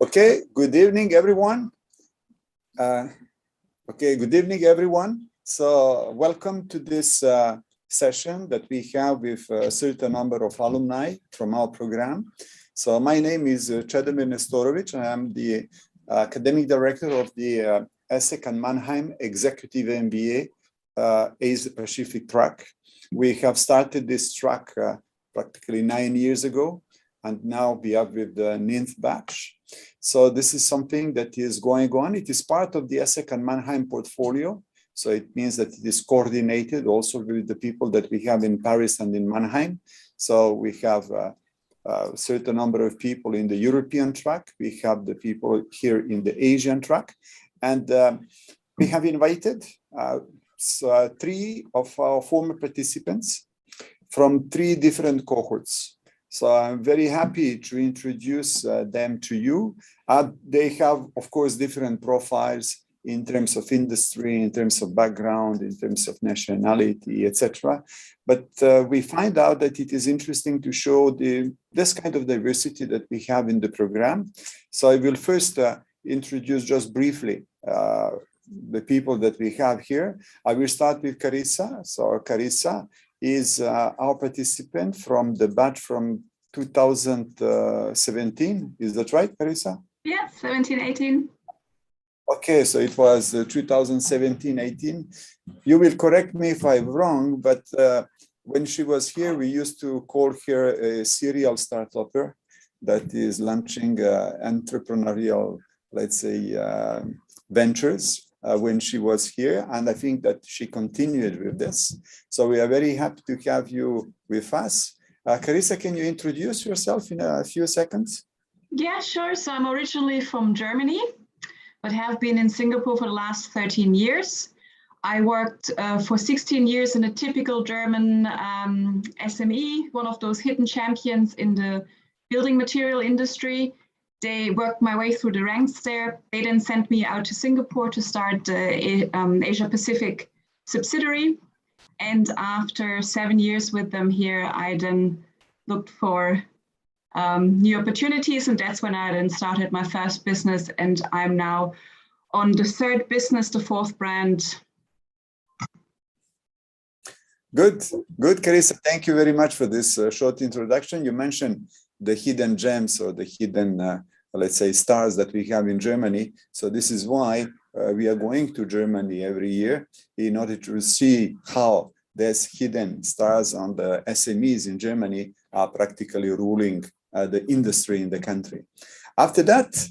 Okay, good evening, everyone. Good evening, everyone. So welcome to this session that we have with a certain number of alumni from our program. So my name is Chedomir Nestorovic. I am the academic director of the ESSEC Mannheim Executive MBA Asia Pacific track. We have started this track practically 9 years ago, and now we are with the 9th batch. So this is something that is going on. It is part of the ESSEC Mannheim portfolio. So it means that it is coordinated also with the people that we have in Paris and in Mannheim. So we have a certain number of people in the European track. We have the people here in the Asian track. And we have invited 3 of our former participants from 3 different cohorts. So I'm very happy to introduce them to you. They have, of course, different profiles in terms of industry, in terms of background, in terms of nationality, etc. But we find out that it is interesting to show this kind of diversity that we have in the program. So I will first introduce just briefly the people that we have here. I will start with Carissa. So Carissa is our participant from the batch from 2017. Is that right, Carissa? Yeah, 17-18. Okay, so it was 2017-18. You will correct me if I'm wrong, but when she was here, we used to call her a serial startupper that is launching entrepreneurial, let's say, ventures when she was here. And I think that she continued with this. So we are very happy to have you with us. Carissa, can you introduce yourself in a few seconds? Yeah, sure. So I'm originally from Germany, but have been in Singapore for the last 13 years. I worked for 16 years in a typical German SME, one of those hidden champions in the building material industry. They worked my way through the ranks there. They then sent me out to Singapore to start the Asia Pacific subsidiary. And after 7 years with them here, I then looked for new opportunities, and that's when I then started my first business, and I'm now on the 3rd business, the 4th brand. Good, Carissa. Thank you very much for this short introduction. You mentioned the hidden gems or the hidden, let's say, stars that we have in Germany. So this is why we are going to Germany every year in order to see how these hidden stars on the SMEs in Germany are practically ruling the industry in the country. After that,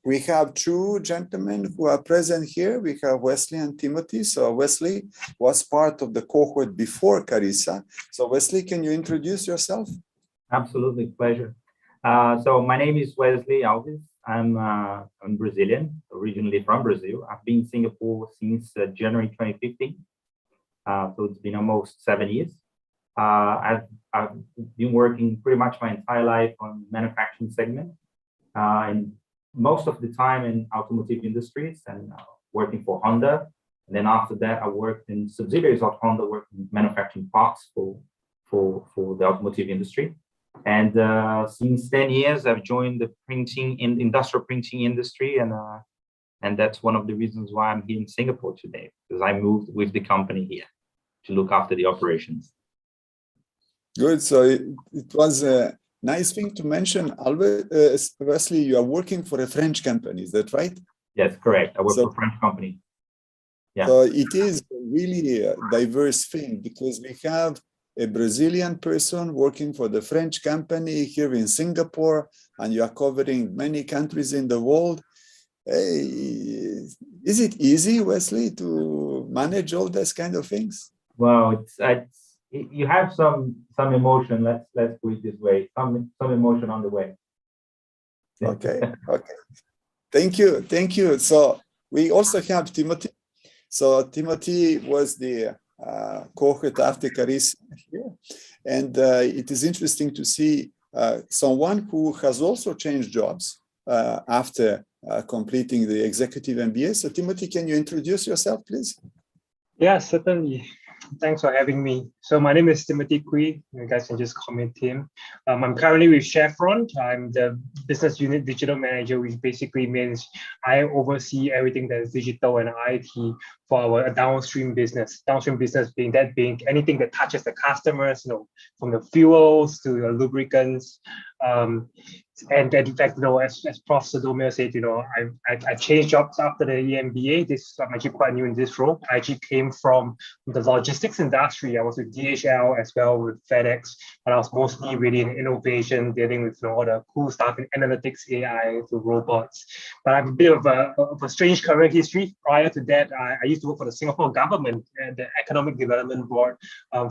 we have 2 gentlemen who are present here. We have Wesley and Timothy. So Wesley was part of the cohort before Carissa. So Wesley, can you introduce yourself? Absolutely, pleasure. So my name is Wesley Alves. I'm Brazilian, originally from Brazil. I've been in Singapore since January 2015. So it's been almost 7 years. I've been working pretty much my entire life on manufacturing segment, and most of the time in automotive industries and working for Honda. And then after that, I worked in subsidiaries of Honda, working manufacturing parts for the automotive industry. And since 10 years, I've joined the industrial printing industry, and that's one of the reasons why I'm here in Singapore today, because I moved with the company here to look after the operations. Good. So it was a nice thing to mention. Wesley, you are working for a French company, is that right? Yes, correct. I work for a French company. Yeah. So it is really a diverse thing because we have a Brazilian person working for the French company here in Singapore, and you are covering many countries in the world. Is it easy, Wesley, to manage all these kind of things? Well, you have some emotion. Let's put it this way. Some emotion on the way. Okay. Thank you. So we also have Timothy. So Timothy was the cohort after Carissa here, and it is interesting to see someone who has also changed jobs after completing the executive MBA. So Timothy, can you introduce yourself, please? Yeah, certainly. Thanks for having me. So my name is Timothy Kui. You guys can just call me Tim. I'm currently with Chevron. I'm the business unit digital manager, which basically means I oversee everything that is digital and IT for our downstream business. Downstream business being anything that touches the customers, from the fuels to your lubricants. And in fact, as Prof. Sadomir said, I changed jobs after the EMBA. I'm actually quite new in this role. I actually came from the logistics industry. I was with DHL as well with FedEx, and I was mostly really in innovation, dealing with all the cool stuff in analytics, AI, to robots. But I have a bit of a strange career history. Prior to that, I used to work for the Singapore government and the Economic Development Board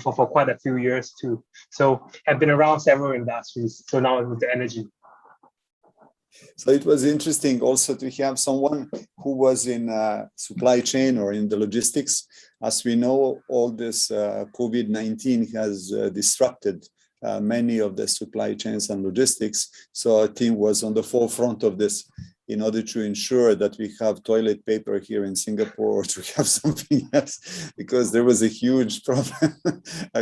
for quite a few years too. So I've been around several industries. So now with the energy. So it was interesting also to have someone who was in supply chain or in the logistics. As we know, all this COVID-19 has disrupted many of the supply chains and logistics. So our team was on the forefront of this in order to ensure that we have toilet paper here in Singapore or to have something else, because there was a huge problem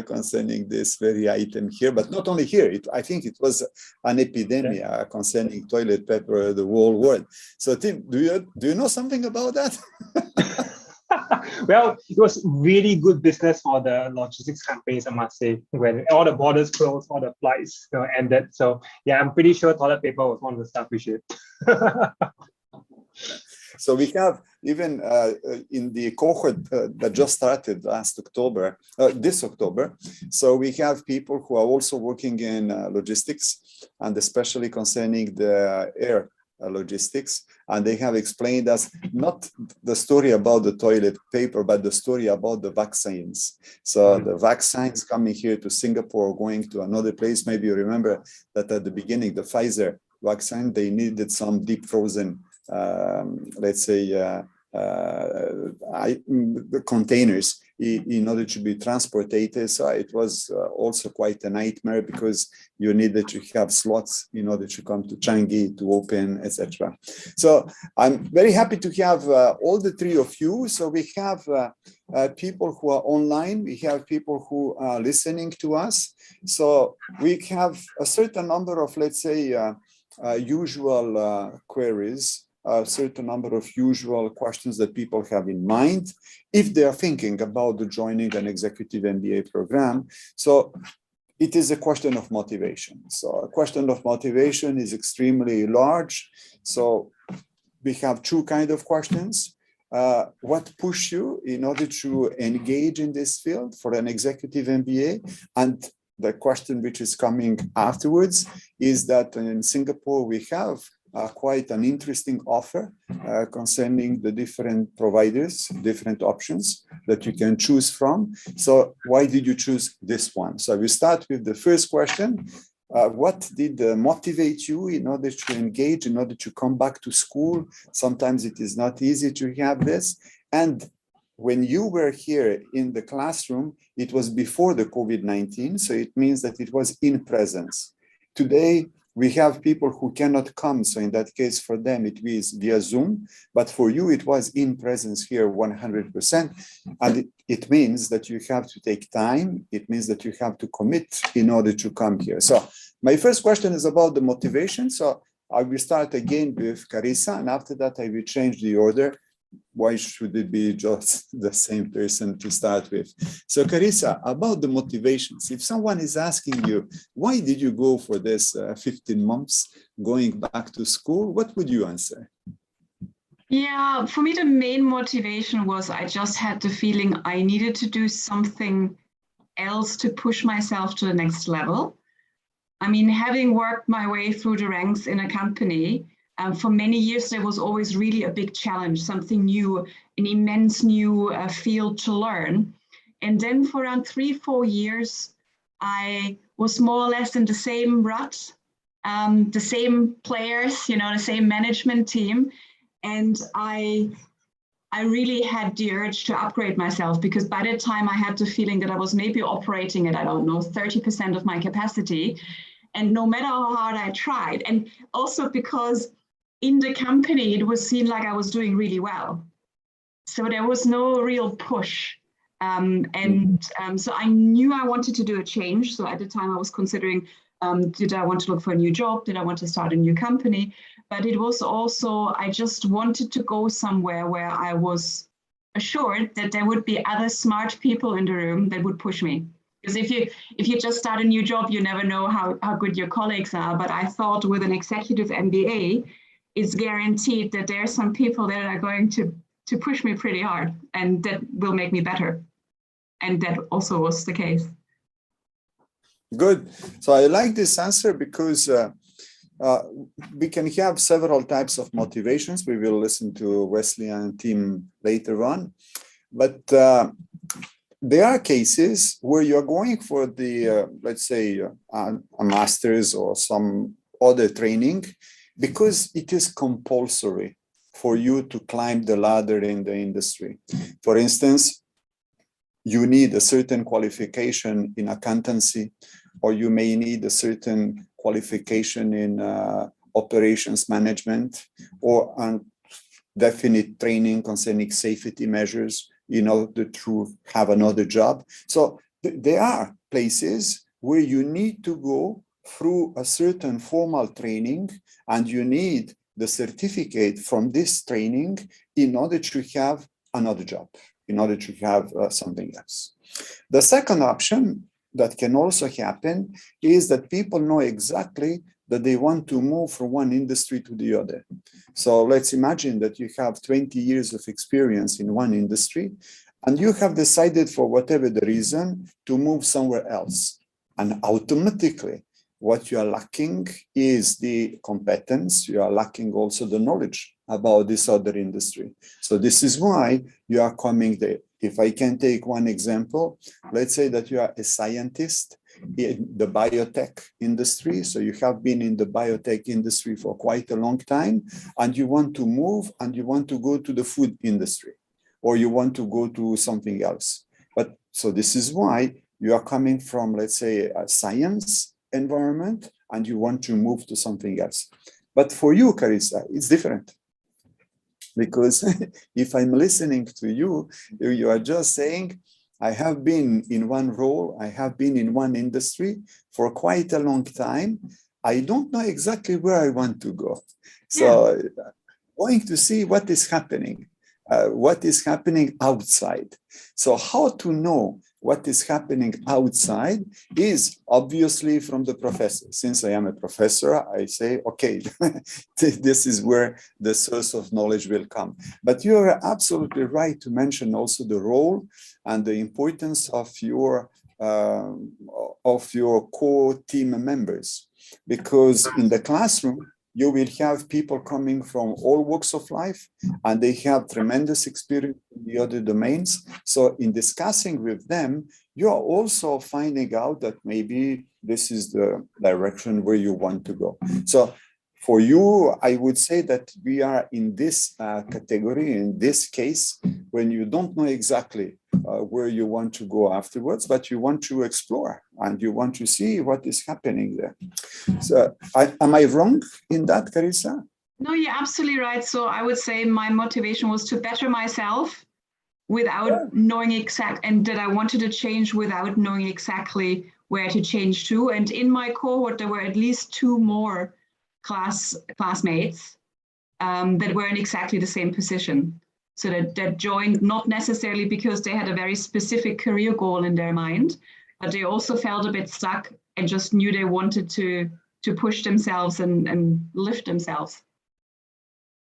concerning this very item here, but not only here. I think it was an epidemic concerning toilet paper the whole world. So Tim, do you know something about that? Well, it was really good business for the logistics companies, I must say, when all the borders closed, all the flights ended. So yeah, I'm pretty sure toilet paper was one of the stuff we should. So we have even in the cohort that just started this October. So we have people who are also working in logistics, and especially concerning the air logistics, and they have explained us not the story about the toilet paper, but the story about the vaccines. So the vaccines coming here to Singapore, going to another place. Maybe you remember that at the beginning, the Pfizer vaccine, they needed some deep frozen, let's say, the containers in order to be transported. So it was also quite a nightmare because you needed to have slots in order to come to Changi to open, etc. So I'm very happy to have all the three of you. So we have people who are online, we have people who are listening to us. So we have a certain number of, let's say, usual queries, a certain number of usual questions that people have in mind if they are thinking about joining an executive MBA program. So it is a question of motivation. So a question of motivation is extremely large. So we have two kinds of questions. What pushed you in order to engage in this field for an executive MBA? And the question which is coming afterwards is that in Singapore, we have quite an interesting offer concerning the different providers, different options that you can choose from. So why did you choose this one? So we start with the first question. What did motivate you in order to engage, in order to come back to school? Sometimes it is not easy to have this. And when you were here in the classroom, it was before the COVID-19, so it means that it was in presence. Today, we have people who cannot come, so in that case, for them, it was via Zoom, but for you, it was in presence here 100%, and it means that you have to take time, it means that you have to commit in order to come here. So my first question is about the motivation, so I will start again with Carissa, and after that, I will change the order. Why should it be just the same person to start with? So Carissa, about the motivations, if someone is asking you, why did you go for this 15 months going back to school, what would you answer? Yeah, for me, the main motivation was I just had the feeling I needed to do something else to push myself to the next level. I mean, having worked my way through the ranks in a company, for many years, there was always really a big challenge, something new, an immense new field to learn. And then for around 3-4 years, I was more or less in the same rut, the same players, the same management team. And I really had the urge to upgrade myself, because by that time I had the feeling that I was maybe operating at, 30% of my capacity. And no matter how hard I tried, and also because in the company, it was seen like I was doing really well. So there was no real push So I knew I wanted to do a change. So at the time I was considering, did I want to look for a new job? Did I want to start a new company? But it was also, I just wanted to go somewhere where I was assured that there would be other smart people in the room that would push me. Because if you just start a new job, you never know how good your colleagues are. But I thought with an executive MBA, it's guaranteed that there are some people that are going to push me pretty hard and that will make me better. And that also was the case. Good. So I like this answer because we can have several types of motivations. We will listen to Wesley and team later on. But there are cases where you're going for the, let's say, a master's or some other training because it is compulsory for you to climb the ladder in the industry. For instance, you need a certain qualification in accountancy, or you may need a certain qualification in operations management, or definite training concerning safety measures in order to have another job. So there are places where you need to go through a certain formal training, and you need the certificate from this training in order to have another job, in order to have something else. The second option that can also happen is that people know exactly that they want to move from one industry to the other. So let's imagine that you have 20 years of experience in one industry, and you have decided for whatever the reason to move somewhere else. And automatically, what you are lacking is the competence, you are lacking also the knowledge about this other industry. So this is why you are coming there. If I can take one example, let's say that you are a scientist in the biotech industry. So you have been in the biotech industry for quite a long time, and you want to move and you want to go to the food industry, or you want to go to something else. But so this is why you are coming from, let's say, a science environment, and you want to move to something else. But for you, Carissa, it's different. Because if I'm listening to you, you are just saying, I have been in one role, I have been in one industry for quite a long time. I don't know exactly where I want to go. So going to see what is happening outside. So how to know what is happening outside is obviously from the professor. Since I am a professor, I say, okay, this is where the source of knowledge will come. But you are absolutely right to mention also the role and the importance of your core team members, because in the classroom, you will have people coming from all walks of life, and they have tremendous experience in the other domains. So in discussing with them, you are also finding out that maybe this is the direction where you want to go. So for you, I would say that we are in this category, in this case, when you don't know exactly where you want to go afterwards, but you want to explore and you want to see what is happening there. So am I wrong in that, Carissa? No, you're absolutely right. So I would say my motivation was to better myself without knowing and that I wanted to change without knowing exactly where to change to. And in my cohort, there were at least 2 more classmates that were in exactly the same position. So that joined not necessarily because they had a very specific career goal in their mind, but they also felt a bit stuck and just knew they wanted to push themselves and lift themselves.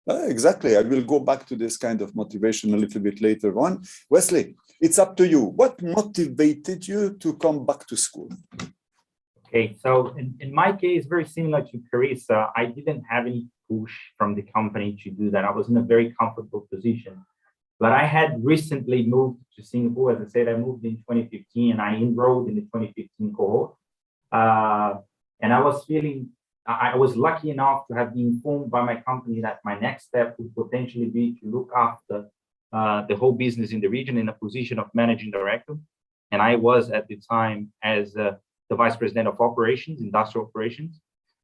Exactly. I will go back to this kind of motivation a little bit later on. Wesley, it's up to you. What motivated you to come back to school? Okay, so in my case, very similar to Carissa, I didn't have any push from the company to do that. I was in a very comfortable position. But I had recently moved to Singapore. As I said, I moved in 2015 and I enrolled in the 2015 cohort. And I was lucky enough to have been informed by my company that my next step would potentially be to look after the whole business in the region in a position of managing director. And I was at the time as the vice president of operations, industrial operations.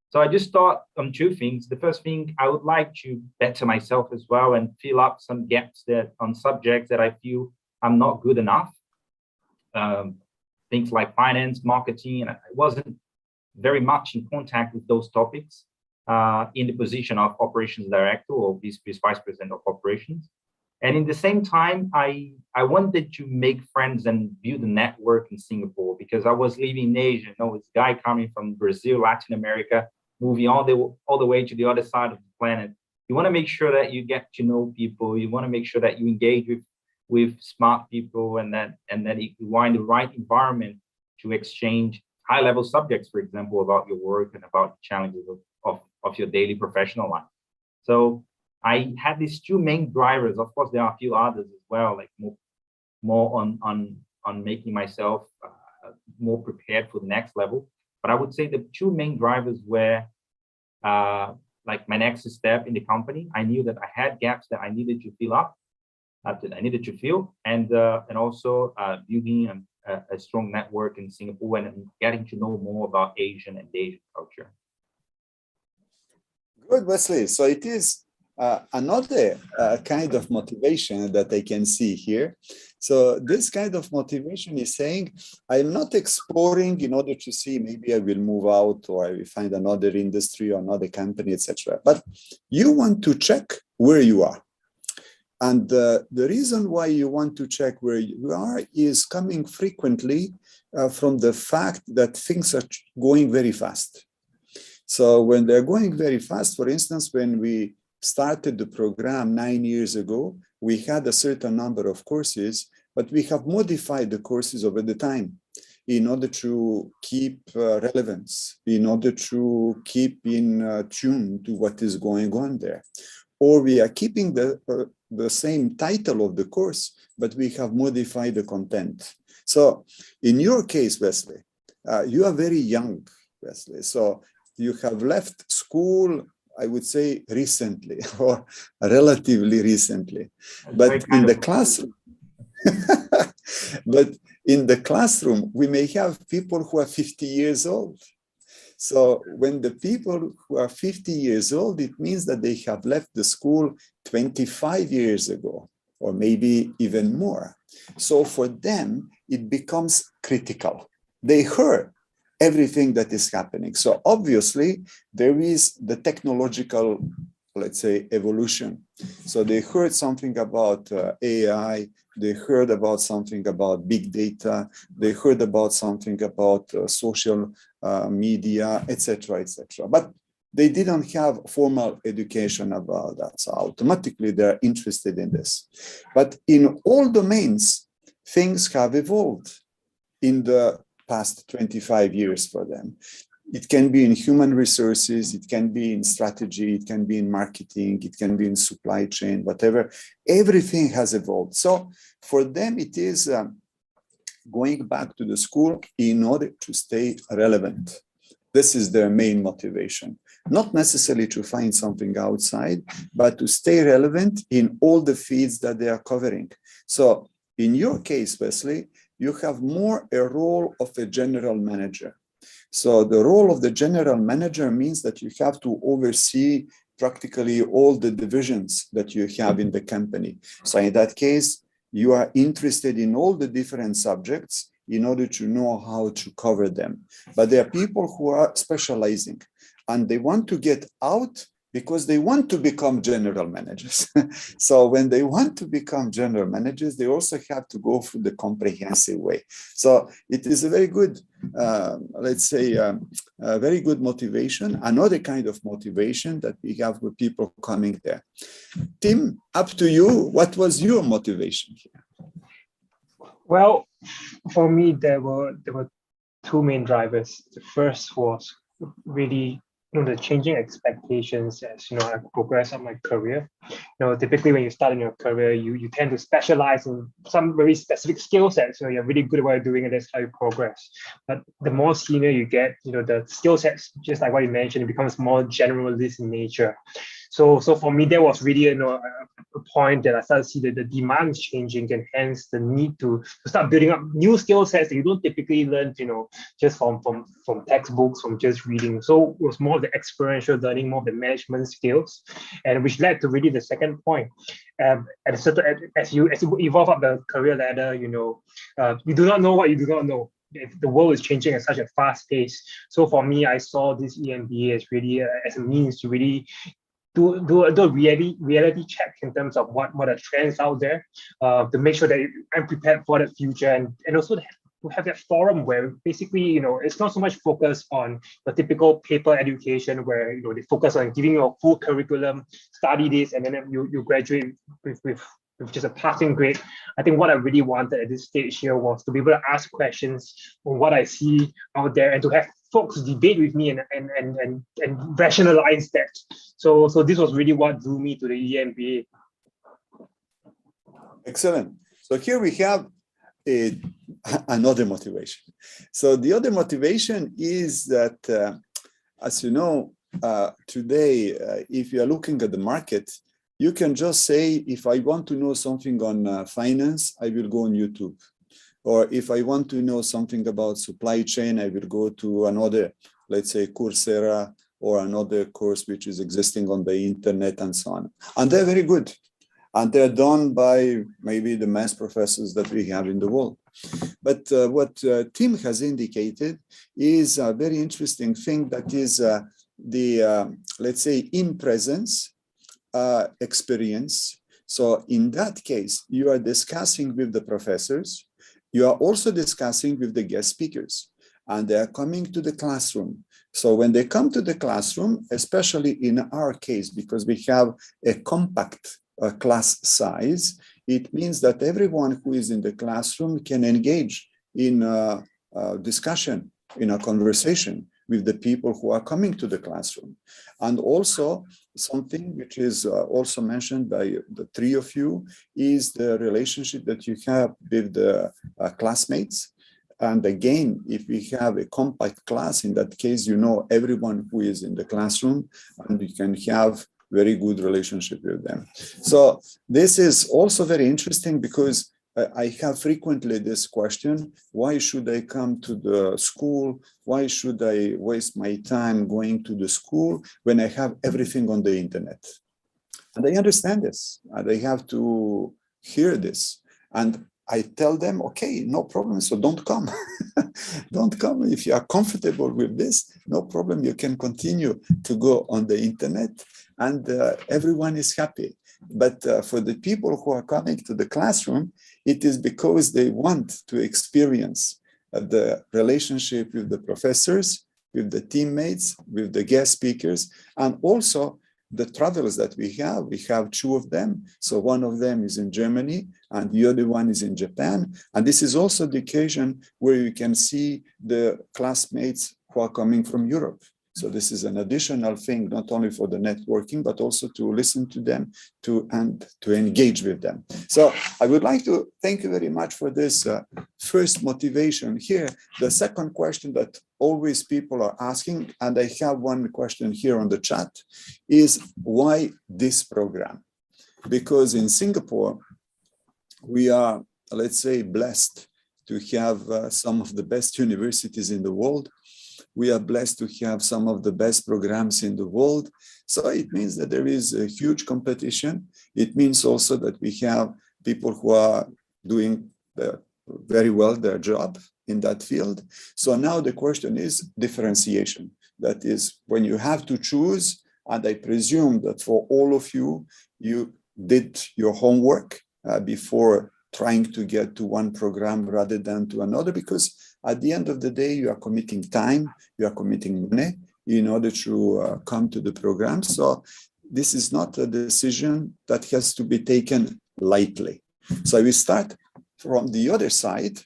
So I just thought on 2 things. The first thing, I would like to better myself as well and fill up some gaps on subjects that I feel I'm not good enough. things like finance, marketing, and I wasn't very much in contact with those topics in the position of operations director or vice president of operations. And in the same time, I wanted to make friends and build a network in Singapore, because I was living in Asia. You know, this guy coming from Brazil, Latin America, moving all the way to the other side of the planet. You want to make sure that you get to know people. You want to make sure that you engage with smart people, and that you are in the right environment to exchange high-level subjects, for example, about your work and about the challenges of your daily professional life. So I had these two main drivers. Of course, there are a few others as well, like more on making myself more prepared for the next level. But I would say the two main drivers were like my next step in the company. I knew that I had gaps that I needed to fill up, that I needed to fill, and also building a strong network in Singapore and getting to know more about Asian culture. Good, Wesley. So it is another kind of motivation that I can see here. So this kind of motivation is saying, I'm not exploring in order to see maybe I will move out or I will find another industry or another company, etc. But you want to check where you are. And the reason why you want to check where you are is coming frequently from the fact that things are going very fast. So when they're going very fast, for instance, when we started the program 9 years ago, we had a certain number of courses, but we have modified the courses over the time in order to keep relevance, in order to keep in tune to what is going on there. Or we are keeping the same title of the course, but we have modified the content. So in your case, Wesley, you are very young, Wesley. So you have left school, I would say recently or relatively recently, but in the classroom, we may have people who are 50 years old. So when the people who are 50 years old, it means that they have left the school 25 years ago, or maybe even more. So for them, it becomes critical. They heard everything that is happening. So obviously, there is the technological, let's say, evolution. So they heard something about AI, they heard about something about big data, they heard about something about social media, etc., etc. But they didn't have formal education about that. So automatically, they're interested in this. But in all domains, things have evolved in the past 25 years for them. It can be in human resources, it can be in strategy, it can be in marketing, it can be in supply chain, whatever. Everything has evolved. So for them, it is going back to the school in order to stay relevant. This is their main motivation. Not necessarily to find something outside, but to stay relevant in all the fields that they are covering. So in your case, Wesley, you have more a role of a general manager. So the role of the general manager means that you have to oversee practically all the divisions that you have in the company. So in that case, you are interested in all the different subjects in order to know how to cover them. But there are people who are specializing and they want to get out because they want to become general managers. So when they want to become general managers, they also have to go through the comprehensive way. So it is a very good, let's say, a very good motivation, another kind of motivation that we have with people coming there. Tim, up to you. What was your motivation here? Well, for me, there were two main drivers. The first was really the changing expectations as I progress on my career. Typically when you start in your career, you tend to specialize in some very specific skill sets. You're really good at what you're doing, and that's how you progress. But the more senior you get, the skill sets, just like what you mentioned, it becomes more generalist in nature. So for me, that was really a point that I started to see that the demand is changing, and hence the need to start building up new skill sets that you don't typically learn, just from textbooks, from just reading. So it was more of the experiential learning, more of the management skills, and which led to really the second point. As you evolve up the career ladder, you do not know what you do not know. The world is changing at such a fast pace. So for me, I saw this EMBA as really as a means to really do a reality check in terms of what are trends out there, to make sure that I'm prepared for the future, and also to have that forum where basically, it's not so much focused on the typical paper education where, they focus on giving you a full curriculum, study this, and then you graduate with just a passing grade. I think what I really wanted at this stage here was to be able to ask questions on what I see out there, and to have folks debate with me and rationalize that. So this was really what drew me to the EMBA. Excellent. So here we have another motivation. So the other motivation is that, as you know, today, if you are looking at the market, you can just say, if I want to know something on finance, I will go on YouTube. Or if I want to know something about supply chain, I will go to another, let's say, Coursera, or another course which is existing on the internet, and so on. And they're very good. And they're done by maybe the best professors that we have in the world. But what Tim has indicated is a very interesting thing, that is let's say, in presence experience. So in that case, you are discussing with the professors, you are also discussing with the guest speakers, and they are coming to the classroom. So when they come to the classroom, especially in our case, because we have a compact class size, it means that everyone who is in the classroom can engage in a discussion, in a conversation with the people who are coming to the classroom. And also something which is also mentioned by the three of you is the relationship that you have with the classmates. And again, if we have a compact class, in that case, everyone who is in the classroom, and you can have very good relationship with them. So this is also very interesting, because I have frequently this question: why should I come to the school? Why should I waste my time going to the school when I have everything on the internet? And I understand this, and I have to hear this. And I tell them, okay, no problem, so don't come. Don't come. If you are comfortable with this, no problem, you can continue to go on the internet, and everyone is happy. But for the people who are coming to the classroom, it is because they want to experience the relationship with the professors, with the teammates, with the guest speakers, and also the travels that we have. We have two of them. So one of them is in Germany, and the other one is in Japan. And this is also the occasion where you can see the classmates who are coming from Europe. So this is an additional thing, not only for the networking, but also to listen to them, and to engage with them. So I would like to thank you very much for this first motivation here. The second question that always people are asking, and I have one question here on the chat, is why this program? Because in Singapore, we are, let's say, blessed to have some of the best universities in the world. We are blessed to have some of the best programs in the world. So it means that there is a huge competition. It means also that we have people who are doing very well their job in that field. So now the question is differentiation. That is, when you have to choose, and I presume that for all of you, you did your homework before trying to get to one program rather than to another, because at the end of the day, you are committing time, you are committing money in order to come to the program. So this is not a decision that has to be taken lightly. So we start from the other side.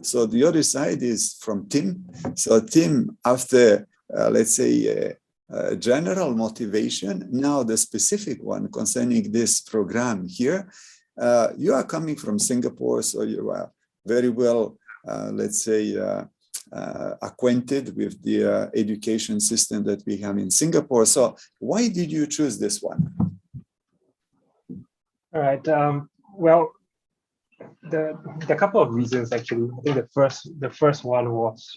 So the other side is from Tim. So Tim, after, let's say, general motivation, now the specific one concerning this program here, you are coming from Singapore, so you are very well, let's say, acquainted with the education system that we have in Singapore. So why did you choose this one? All right. Well, the couple of reasons actually. I think the first one was,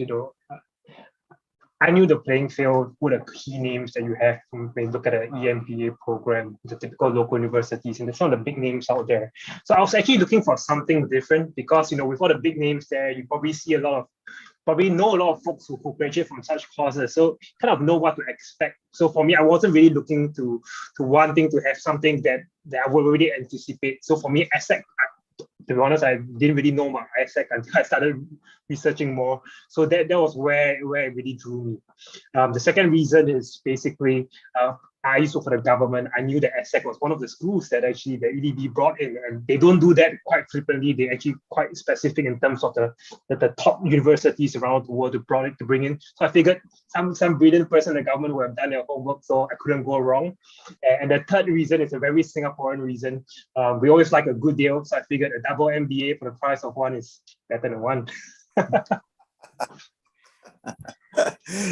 I knew the playing field, who the key names that you have when you look at an EMBA program, the typical local universities, and there's some of the big names out there. So I was actually looking for something different because, with all the big names there, you probably know a lot of folks who graduate from such courses. So kind of know what to expect. So for me, I wasn't really looking to wanting to have something that I would already anticipate. So for me, ESSEC, to be honest, I didn't really know my ESSEC until I started researching more. So that was where it really drew me. The second reason is basically, I used to work for the government. I knew that ESSEC was one of the schools that actually the EDB brought in, and they don't do that quite frequently. They actually quite specific in terms of the top universities around the world to bring in. So I figured some brilliant person in the government would have done their homework, so I couldn't go wrong. And the third reason is a very Singaporean reason. We always like a good deal, so I figured a double MBA for the price of one is better than one.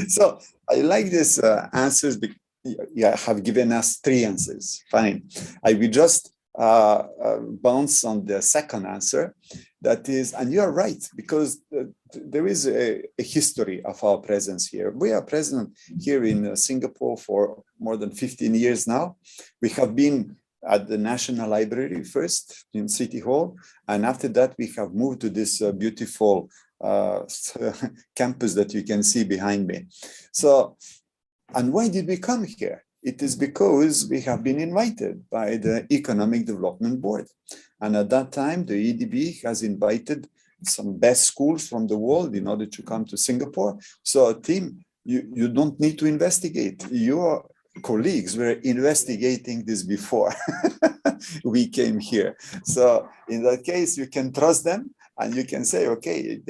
So I like this answers because you have given us three answers. Fine. I will just bounce on the second answer. That is, and you are right, because there is a history of our presence here. We are present here in Singapore for more than 15 years now. We have been at the National Library first in City Hall, and after that we have moved to this beautiful campus that you can see behind me. So, and why did we come here? It is because we have been invited by the Economic Development Board. And at that time, the EDB has invited some best schools from the world in order to come to Singapore. So, team, you don't need to investigate. Your colleagues were investigating this before we came here. So, in that case, you can trust them and you can say, okay,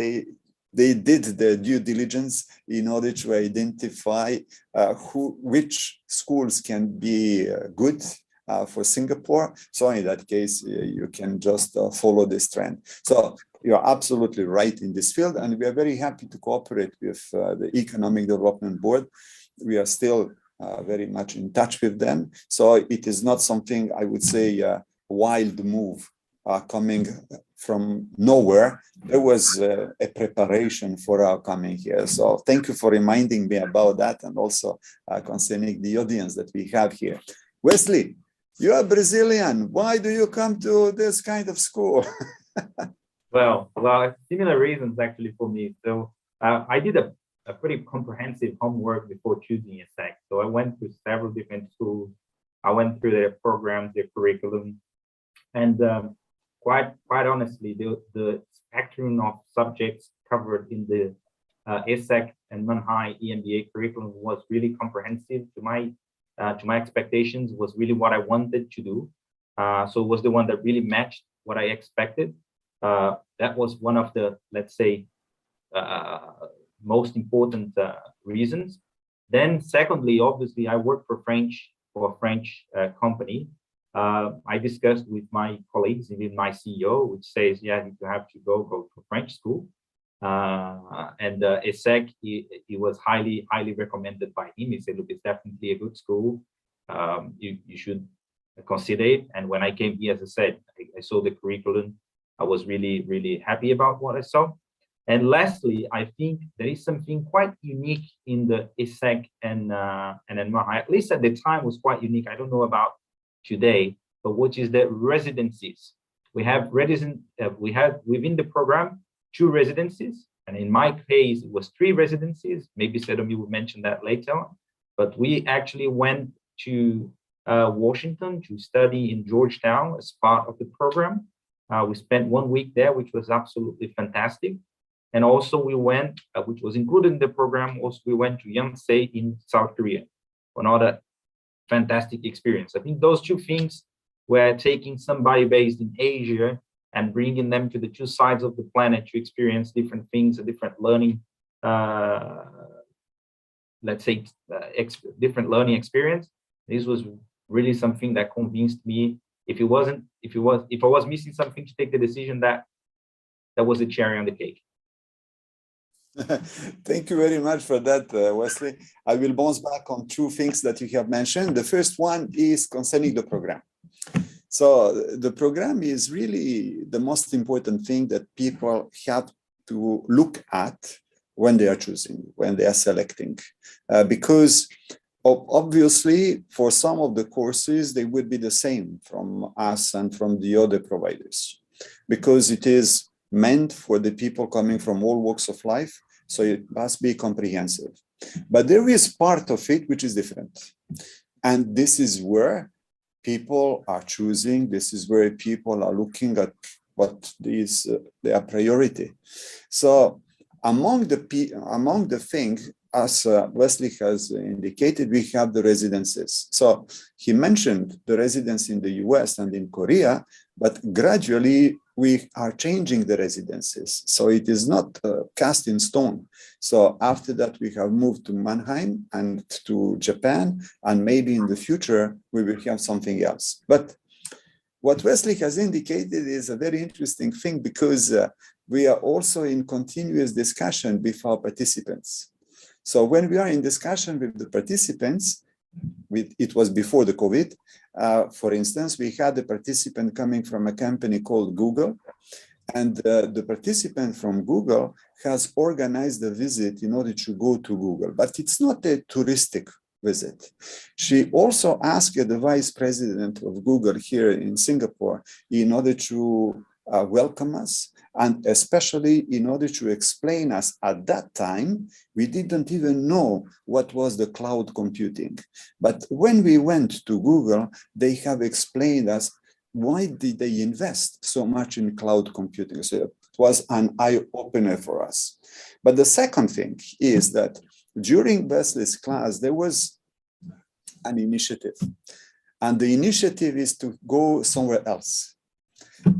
they did the due diligence in order to identify which schools can be good for Singapore. So in that case, you can just follow this trend. So you're absolutely right in this field, and we are very happy to cooperate with the Economic Development Board. We are still very much in touch with them. So it is not something, I would say, a wild move coming from nowhere. There was a preparation for our coming here. So thank you for reminding me about that, and also concerning the audience that we have here. Wesley, you are Brazilian. Why do you come to this kind of school? Well, similar reasons actually for me. So I did a pretty comprehensive homework before choosing ESSEC. So I went through several different schools. I went through their programs, their curriculum, and quite honestly, the spectrum of subjects covered in the ESSEC and Mannheim EMBA curriculum was really comprehensive to my expectations. Was really what I wanted to do. So it was the one that really matched what I expected. That was one of the, let's say, most important reasons. Then secondly, obviously, I work for a French company. I discussed with my colleagues, even my CEO, which says, yeah, you have to go to French school. And ESSEC, he was highly recommended by him. He said, look, it's definitely a good school. You should consider it. And when I came here, as I said, I saw the curriculum. I was really happy about what I saw. And lastly, I think there is something quite unique in the ESSEC and Mannheim. At least at the time was quite unique. I don't know about today, but which is the residencies. We have within the program 2 residencies, and in my case it was 3 residencies. Maybe Sedomi will mention that later on. But we actually went to Washington to study in Georgetown as part of the program. We spent 1 week there, which was absolutely fantastic. And also we went, which was included in the program, also we went to Yonsei in South Korea. Another fantastic experience. I think those 2 things were taking somebody based in Asia and bringing them to the 2 sides of the planet to experience different things, a different learning, let's say, different learning experience. This was really something that convinced me. If I was missing something to take the decision, that was a cherry on the cake. Thank you very much for that, Wesley. I will bounce back on two things that you have mentioned. The first one is concerning the program. So the program is really the most important thing that people have to look at when they are choosing, when they are selecting, because obviously for some of the courses, they would be the same from us and from the other providers, because it is meant for the people coming from all walks of life. So it must be comprehensive. But there is part of it which is different. And this is where people are choosing, this is where people are looking at what is their priority. So among the things, as Wesley has indicated, we have the residencies. So he mentioned the residency in the US and in Korea, but gradually we are changing the residencies. So it is not cast in stone. So after that, we have moved to Mannheim and to Japan, and maybe in the future, we will have something else. But what Wesley has indicated is a very interesting thing, because we are also in continuous discussion with our participants. So when we are in discussion with the participants, it was before the COVID, for instance, we had a participant coming from a company called Google, and the participant from Google has organized a visit in order to go to Google, but it's not a touristic visit. She also asked the vice president of Google here in Singapore in order to welcome us, and especially in order to explain us at that time, we didn't even know what was the cloud computing. But when we went to Google, they have explained us why did they invest so much in cloud computing. So it was an eye-opener for us. But the second thing is that during Wesley's class, there was an initiative. And the initiative is to go somewhere else.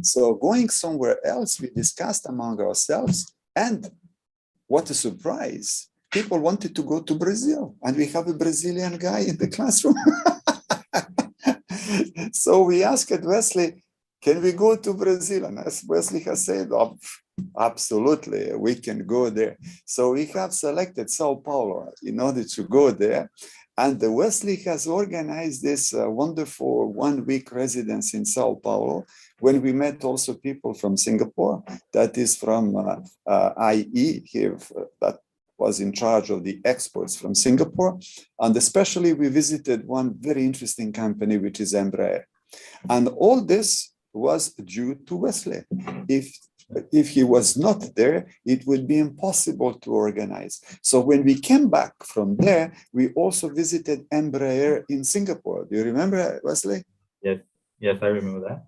So going somewhere else, we discussed among ourselves, and what a surprise. People wanted to go to Brazil, and we have a Brazilian guy in the classroom. So we asked Wesley, can we go to Brazil? And as Wesley has said, oh, absolutely, we can go there. So we have selected Sao Paulo in order to go there. And Wesley has organized this wonderful one-week residence in Sao Paulo, when we met also people from Singapore, that is from IE here, that was in charge of the exports from Singapore. And especially we visited one very interesting company, which is Embraer. And all this was due to Wesley. If he was not there, it would be impossible to organize. So when we came back from there, we also visited Embraer in Singapore. Do you remember, Wesley? Yes, I remember that.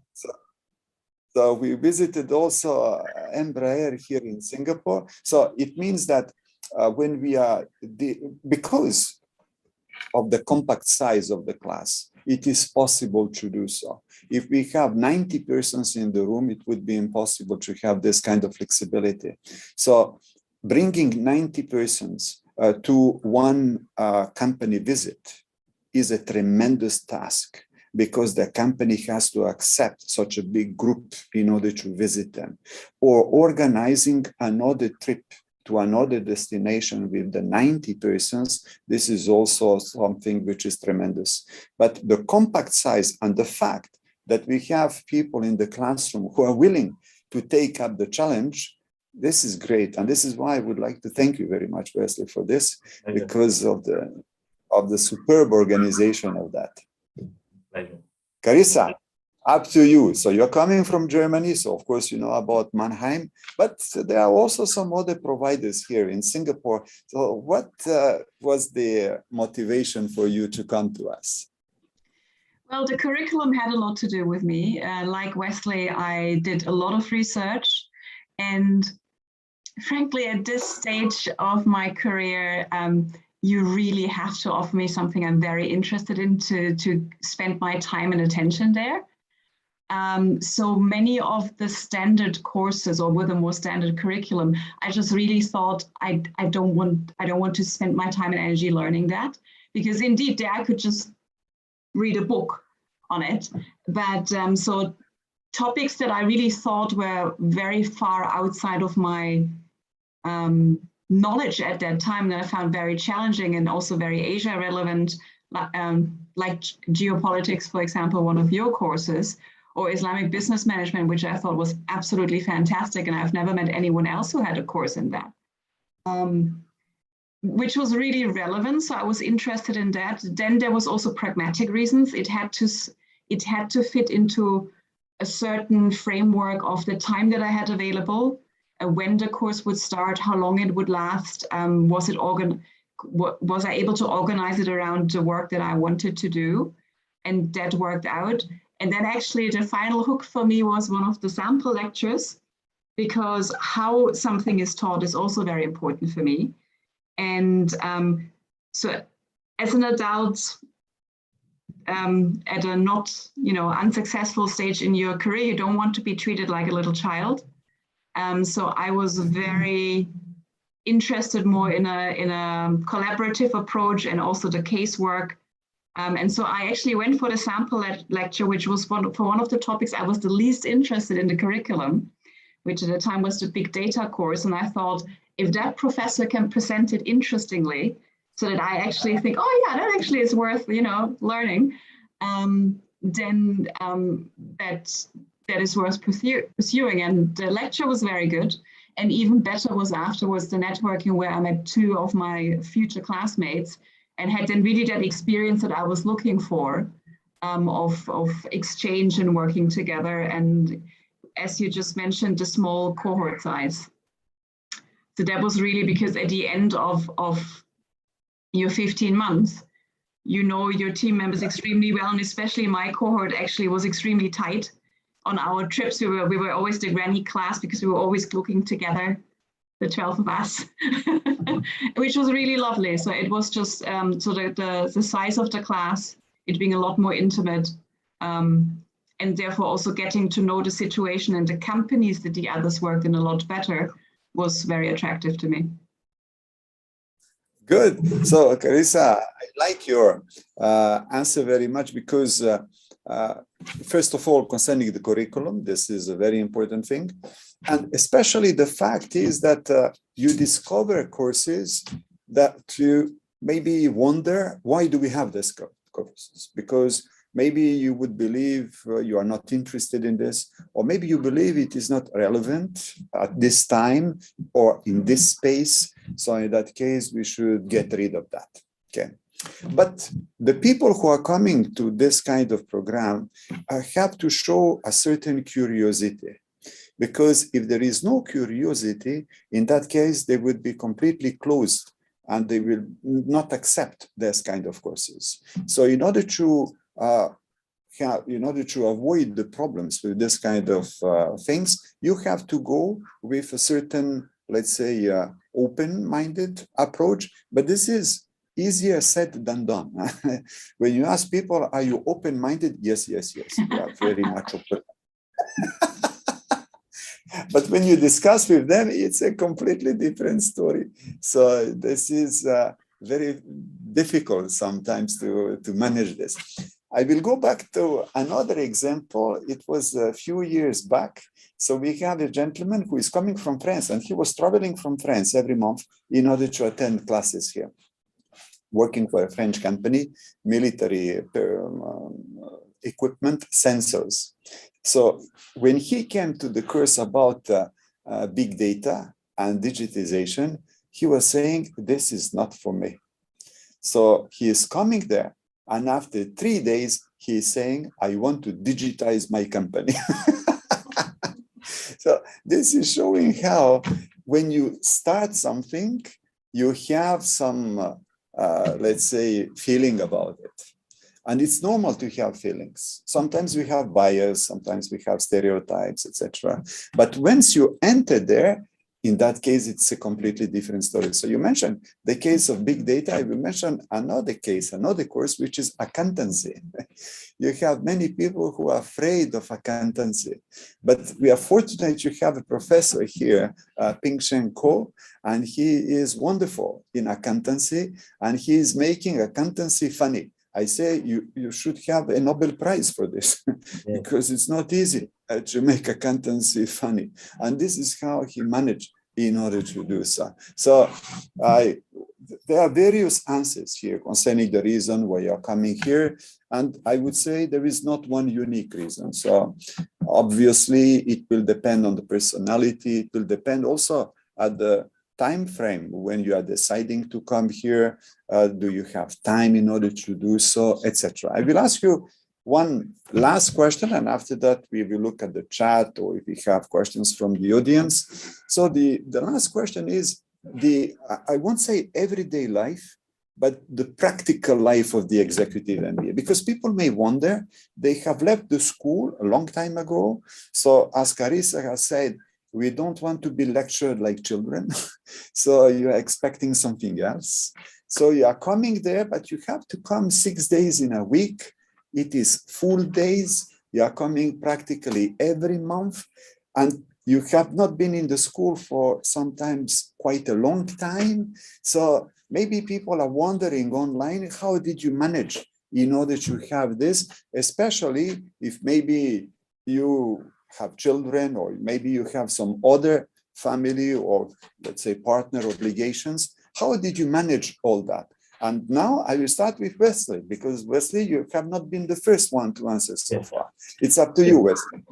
So we visited also Embraer here in Singapore. So it means that when we are, because of the compact size of the class, it is possible to do so. If we have 90 persons in the room, it would be impossible to have this kind of flexibility. So bringing 90 persons to one company visit is a tremendous task, because the company has to accept such a big group in order to visit them. Or organizing another trip to another destination with the 90 persons, this is also something which is tremendous. But the compact size and the fact that we have people in the classroom who are willing to take up the challenge, this is great. And this is why I would like to thank you very much, Wesley, for this, because of the superb organization of that. Pleasure. Carissa, up to you. So you're coming from Germany, so of course you know about Mannheim, but there are also some other providers here in Singapore. So what was the motivation for you to come to us? Well, the curriculum had a lot to do with me. Like Wesley, I did a lot of research, and frankly, at this stage of my career, you really have to offer me something I'm very interested in to spend my time and attention there. So many of the standard courses, or with a more standard curriculum, I just really thought I don't want to spend my time and energy learning that, because indeed there I could just read a book on it. But so topics that I really thought were very far outside of my knowledge at that time that I found very challenging and also very Asia relevant, like geopolitics, for example, one of your courses, or Islamic business management, which I thought was absolutely fantastic. And I've never met anyone else who had a course in that, which was really relevant. So I was interested in that. Then there was also pragmatic reasons. It had to fit into a certain framework of the time that I had available, when the course would start, how long it would last, was I able to organize it around the work that I wanted to do, and that worked out. And then actually the final hook for me was one of the sample lectures, because how something is taught is also very important for me. And so as an adult, at a not, unsuccessful stage in your career, you don't want to be treated like a little child. So I was very interested more in a collaborative approach and also the casework. And so I actually went for the sample lecture, which was for one of the topics I was the least interested in the curriculum, which at the time was the big data course. And I thought, if that professor can present it interestingly, so that I actually think, oh yeah, that actually is worth, learning, then that is worth pursuing. And the lecture was very good. And even better was afterwards the networking, where I met two of my future classmates and had then really that experience that I was looking for, of exchange and working together. And as you just mentioned, the small cohort size. So that was really because at the end of your 15 months, your team members extremely well, and especially my cohort actually was extremely tight. On our trips, we were always the granny class, because we were always looking together, the 12 of us, which was really lovely. So it was just so the size of the class, it being a lot more intimate, and therefore also getting to know the situation and the companies that the others worked in a lot better, was very attractive to me. Good. So, Carissa, I like your answer very much, because first of all, concerning the curriculum, this is a very important thing. And especially the fact is that you discover courses that you maybe wonder, why do we have these courses? Because maybe you would believe you are not interested in this, or maybe you believe it is not relevant at this time or in this space. So in that case, we should get rid of that. Okay. But the people who are coming to this kind of program have to show a certain curiosity, because if there is no curiosity, in that case, they would be completely closed and they will not accept this kind of courses. So in order to avoid the problems with this kind of things, you have to go with a certain, let's say, open-minded approach. But this is easier said than done. When you ask people, are you open-minded? Yes, yes, yes. We are very much open. But when you discuss with them, it's a completely different story. So this is very difficult sometimes to manage this. I will go back to another example. It was a few years back. So we had a gentleman who is coming from France, and he was traveling from France every month in order to attend classes here, working for a French company, military equipment, sensors. So when he came to the course about big data and digitization, he was saying, this is not for me. So he is coming there, and after 3 days, he is saying, I want to digitize my company. So this is showing how when you start something, you have some, let's say, feeling about it. And it's normal to have feelings. Sometimes we have bias, sometimes we have stereotypes, etc. But once you enter there, in that case, it's a completely different story. So you mentioned the case of big data. I will mention another case, another course, which is accountancy. You have many people who are afraid of accountancy, but we are fortunate to have a professor here, Ping Shen Ko, and he is wonderful in accountancy, and he is making accountancy funny. I say you should have a Nobel Prize for this, because it's not easy to make accountancy funny. And this is how he managed in order to do so. So there are various answers here concerning the reason why you're coming here. And I would say there is not one unique reason. So obviously it will depend on the personality. It will depend also at the time frame when you are deciding to come here. Do you have time in order to do so, etc. I will ask you one last question, and after that we will look at the chat or if we have questions from the audience. So the last question is I won't say everyday life, but the practical life of the executive MBA, because people may wonder, they have left the school a long time ago. So as Carissa has said, we don't want to be lectured like children. So you're expecting something else. So you are coming there, but you have to come 6 days in a week. It is full days. You are coming practically every month. And you have not been in the school for sometimes quite a long time. So maybe people are wondering online, how did you manage in order to have this, especially if maybe you have children or maybe you have some other family or let's say partner obligations. How did you manage all that? And now I will start with Wesley, because Wesley, you have not been the first one to answer so far. It's up to you, Wesley.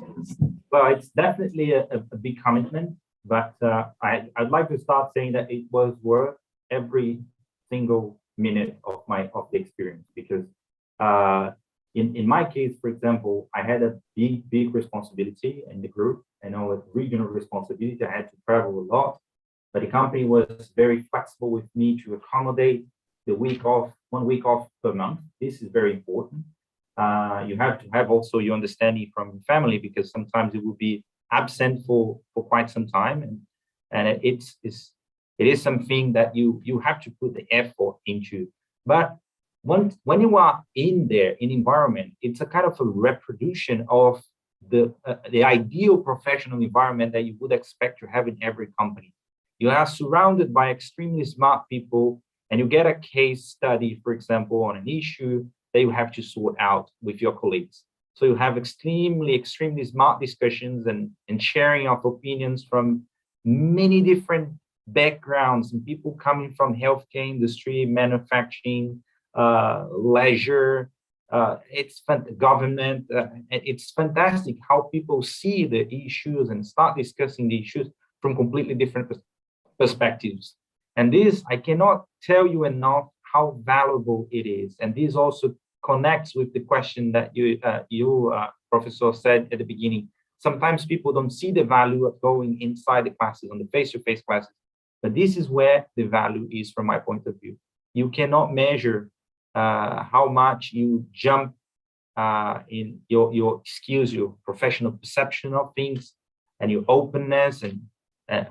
Well, it's definitely a big commitment, but I'd like to start saying that it was worth every single minute of the experience, because in my case, for example, I had a big responsibility in the group, and I was regional responsibility. I had to travel a lot, but the company was very flexible with me to accommodate the 1 week off per month. This is very important. You have to have also your understanding from family, because sometimes it will be absent for quite some time, and it is something that you have to put the effort into. But when you are in environment, it's a kind of a reproduction of the ideal professional environment that you would expect to have in every company. You are surrounded by extremely smart people, and you get a case study, for example, on an issue that you have to sort out with your colleagues. So you have extremely smart discussions and sharing of opinions from many different backgrounds, and people coming from healthcare industry, manufacturing, leisure, government. It's fantastic how people see the issues and start discussing the issues from completely different perspectives. And this, I cannot tell you enough how valuable it is. And this also connects with the question that you Professor, said at the beginning. Sometimes people don't see the value of going inside the classes, on the face-to-face classes. But this is where the value is from my point of view. You cannot measure how much you jump in your skills, your professional perception of things, and your openness, and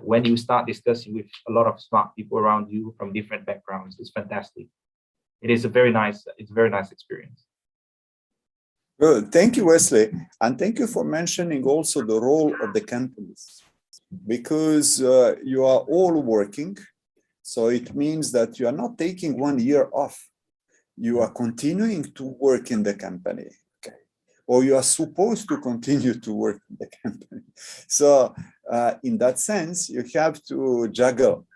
when you start discussing with a lot of smart people around you from different backgrounds. It's fantastic. It's a very nice experience. Good. Thank you, Wesley. And thank you for mentioning also the role of the companies, because you are all working. So it means that you are not taking 1 year off. You are continuing to work in the company, okay? Or you are supposed to continue to work in the company. So in that sense, you have to juggle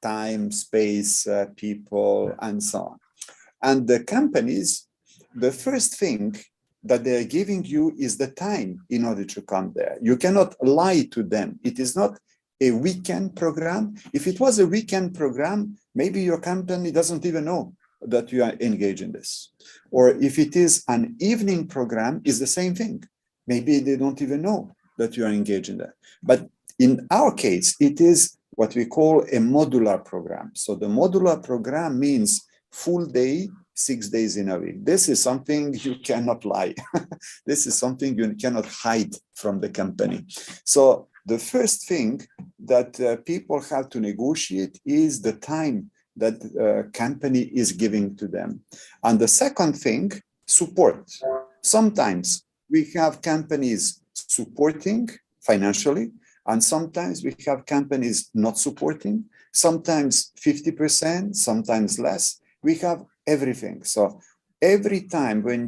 time, space, people, and so on. And the companies, the first thing that they are giving you is the time in order to come there. You cannot lie to them. It is not a weekend program. If it was a weekend program, maybe your company doesn't even know that you are engaged in this. Or if it is an evening program, it's the same thing. Maybe they don't even know that you are engaged in that. But in our case, it is what we call a modular program. So the modular program means full day, 6 days in a week. This is something you cannot lie. This is something you cannot hide from the company. So the first thing that people have to negotiate is the time that company is giving to them. And the second thing, support. Sometimes we have companies supporting financially, and sometimes we have companies not supporting, sometimes 50%, sometimes less. We have everything. So every time when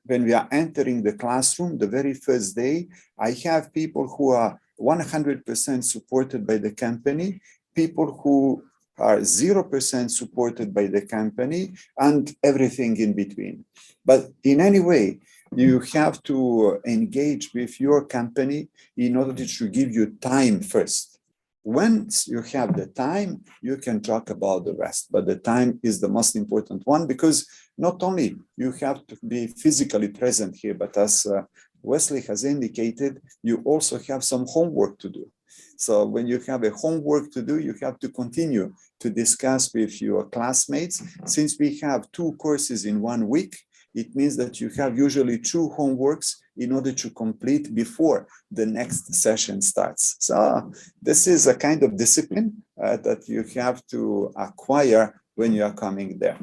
we are entering the classroom, the very first day, I have people who are 100% supported by the company, people who are 0% supported by the company, and everything in between. But in any way, you have to engage with your company in order to give you time first. Once you have the time, you can talk about the rest, but the time is the most important one, because not only you have to be physically present here, but as Wesley has indicated, you also have some homework to do. So when you have a homework to do, you have to continue to discuss with your classmates. Since we have 2 courses in 1 week, it means that you have usually 2 homeworks in order to complete before the next session starts. So this is a kind of discipline that you have to acquire when you are coming there.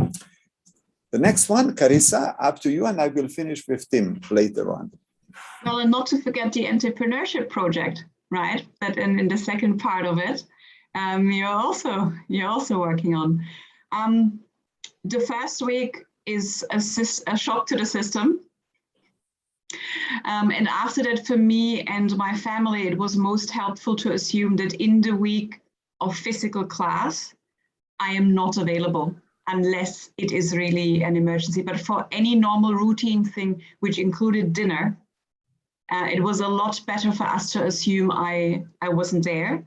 The next one, Carissa, up to you, and I will finish with Tim later on. Well, and not to forget the entrepreneurship project, right? That in the second part of it, you're also working on. The first week is a shock to the system. And after that, for me and my family, it was most helpful to assume that in the week of physical class, I am not available unless it is really an emergency. But for any normal routine thing, which included dinner, it was a lot better for us to assume I wasn't there.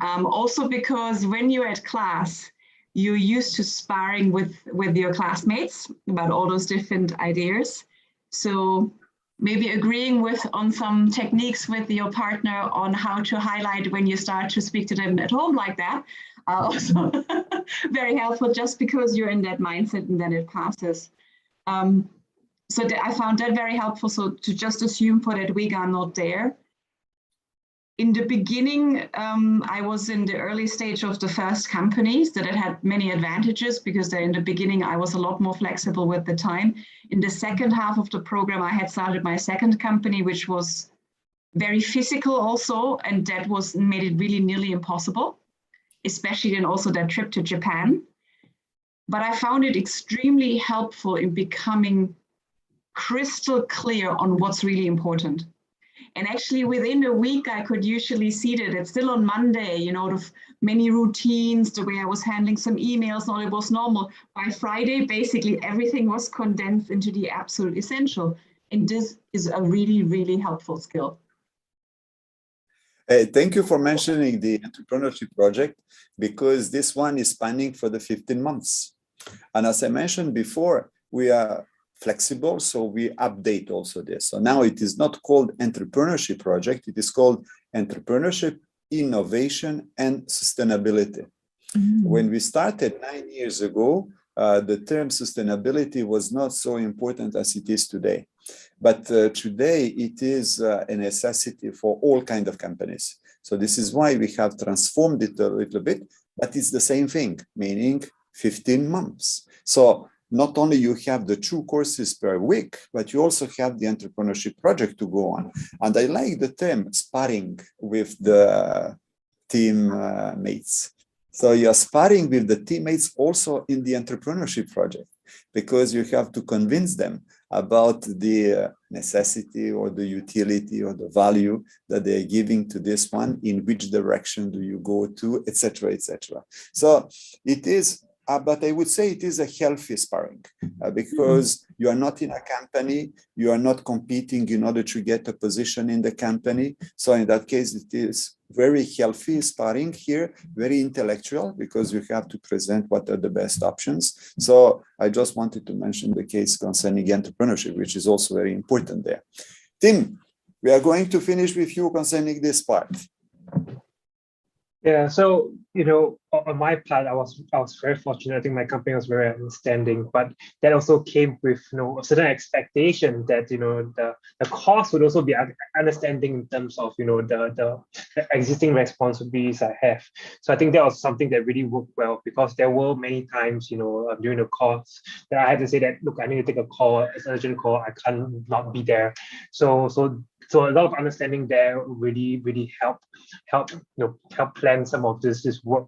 Also because when you're at class, you're used to sparring with your classmates about all those different ideas. So maybe agreeing on some techniques with your partner on how to highlight when you start to speak to them at home like that, also very helpful, just because you're in that mindset and then it passes. So I found that very helpful. So to just assume for that week I'm not there. In the beginning, I was in the early stage of the first companies that it had many advantages, because in the beginning I was a lot more flexible with the time. In the second half of the program, I had started my second company, which was very physical also, and that made it really nearly impossible, especially then also that trip to Japan. But I found it extremely helpful in becoming crystal clear on what's really important. And actually within a week, I could usually see that it's still on Monday, the many routines, the way I was handling some emails, all it was normal. By Friday, basically everything was condensed into the absolute essential. And this is a really, really helpful skill. Thank you for mentioning the entrepreneurship project, because this one is spanning for the 15 months. And as I mentioned before, we are flexible, so we update also this. So now it is not called entrepreneurship project, it is called entrepreneurship, innovation, and sustainability. Mm-hmm. When we started 9 years ago, the term sustainability was not so important as it is today. But today it is a necessity for all kinds of companies. So this is why we have transformed it a little bit, but it's the same thing, meaning 15 months. So not only you have the 2 courses per week, but you also have the entrepreneurship project to go on. And I like the term sparring with the team mates. So you're sparring with the teammates also in the entrepreneurship project, because you have to convince them about the necessity or the utility or the value that they're giving to this one, in which direction do you go to, etc., etc. So it is, but I would say it is a healthy sparring, because you are not in a company, you are not competing in order to get a position in the company. So in that case, it is very healthy sparring here, very intellectual, because you have to present what are the best options. So I just wanted to mention the case concerning entrepreneurship, which is also very important there. Tim, we are going to finish with you concerning this part. Yeah, so on my part, I was very fortunate. I think my company was very understanding, but that also came with a certain expectation that the cost would also be understanding in terms of the existing responsibilities I have. So I think that was something that really worked well, because there were many times during the course that I had to say that, look, I need to take a call, it's an urgent call, I can't not be there. So So a lot of understanding there really help plan some of this work.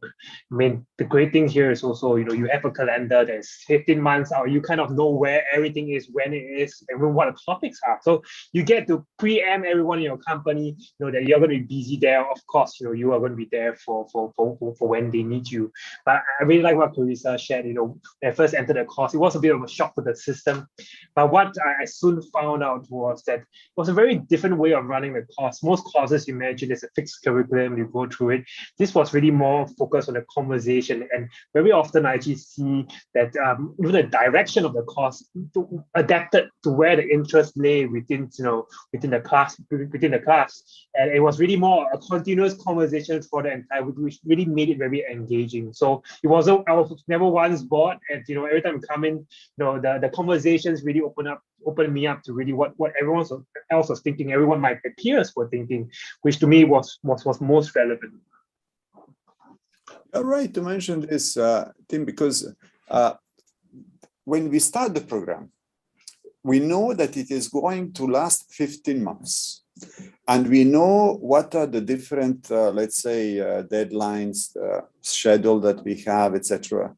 I mean, the great thing here is also, you have a calendar that's 15 months out. You kind of know where everything is, when it is, and what the topics are. So you get to preempt everyone in your company, that you're going to be busy there. Of course, you are going to be there for when they need you. But I really like what Clarissa shared. When I first entered the course, it was a bit of a shock to the system. But what I soon found out was that it was a very different way of running the course. Most courses, you imagine, there's a fixed curriculum, you go through it. This was really more focused on the conversation. And very often I actually see that even the direction of the course adapted to where the interest lay within the class. And it was really more a continuous conversation for the entire week, which really made it very engaging. So I was never once bored. And every time I come in, the conversations really opened me up to really what everyone else was thinking, everyone my peers were thinking, which to me was most relevant. All right to mention this, Tim, because when we start the program, we know that it is going to last 15 months. And we know what are the different, let's say, deadlines, schedule that we have, etc.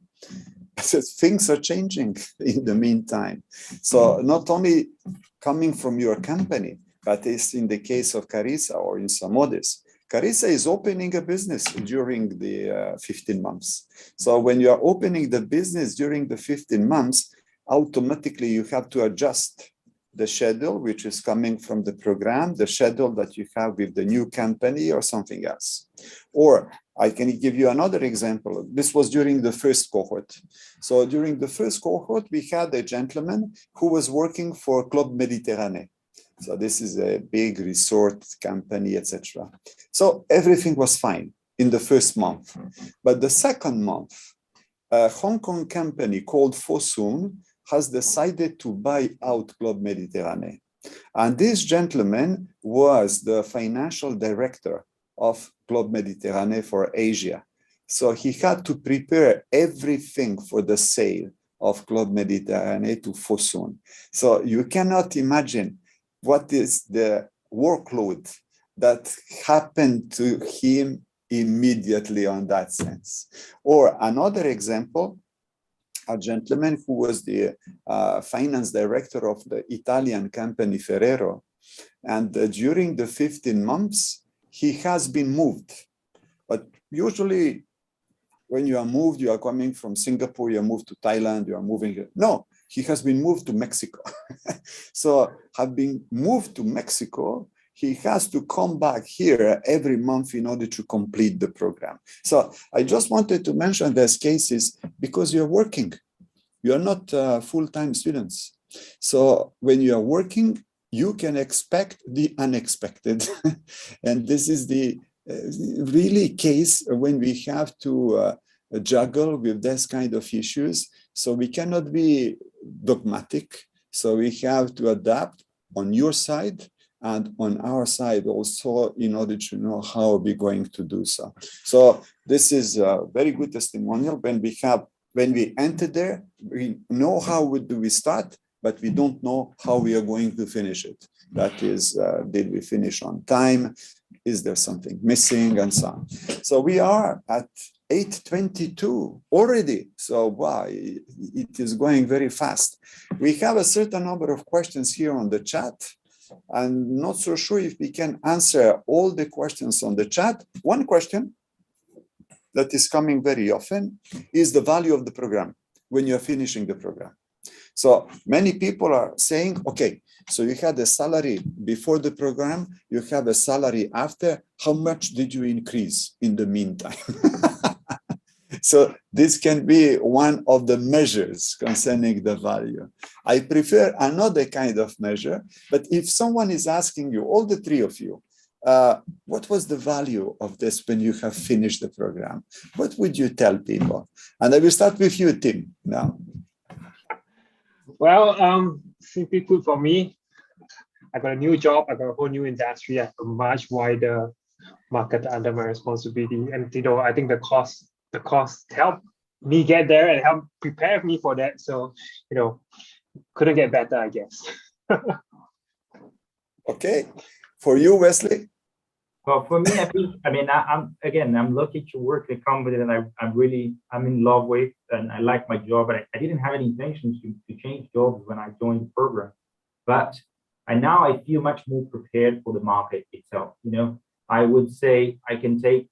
Things are changing in the meantime. So not only coming from your company, but it's in the case of Carissa or in some others. Carissa is opening a business during the 15 months. So when you are opening the business during the 15 months, automatically you have to adjust the schedule, which is coming from the program, the schedule that you have with the new company or something else. Or I can give you another example. This was during the first cohort. So during the first cohort, we had a gentleman who was working for Club Méditerranée. So this is a big resort company, etc. So everything was fine in the first month. But the second month, a Hong Kong company called Fosun has decided to buy out Club Méditerranée. And this gentleman was the financial director of Club Méditerranée for Asia. So he had to prepare everything for the sale of Club Méditerranée to Fosun. So you cannot imagine what is the workload that happened to him immediately on that sense. Or another example, a gentleman who was the finance director of the Italian company Ferrero. And during the 15 months, he has been moved. But usually when you are moved, you are coming from Singapore, you are moved to Thailand, you are moving. No, he has been moved to Mexico. So having moved to Mexico, he has to come back here every month in order to complete the program. So I just wanted to mention those cases because you're working. You're not full-time students. So when you are working, you can expect the unexpected. And this is the really case when we have to juggle with this kind of issues. So we cannot be dogmatic. So we have to adapt on your side and on our side also in order to know how we're going to do so. So this is a very good testimonial. When we enter there, we know how do we start, but we don't know how we are going to finish it. That is, did we finish on time? Is there something missing and so on? So we are at 8:22 already. So wow, it is going very fast. We have a certain number of questions here on the chat. I'm not so sure if we can answer all the questions on the chat. One question that is coming very often is the value of the program when you're finishing the program. So many people are saying, okay, so you had a salary before the program, you have a salary after, how much did you increase in the meantime? So this can be one of the measures concerning the value. I prefer another kind of measure, but if someone is asking you, all the three of you, what was the value of this when you have finished the program? What would you tell people? And I will start with you, Tim, now. Well, simply put, for me, I got a new job, I got a whole new industry, I have a much wider market under my responsibility. And I think the cost helped me get there and helped prepare me for that. So, couldn't get better, I guess. Okay. For you, Wesley? Well, for me, I think, I mean, I'm lucky to work in a company that I'm in love with, and I like my job, but I didn't have any intentions to change jobs when I joined the program. But now I feel much more prepared for the market itself. You know, I would say I can take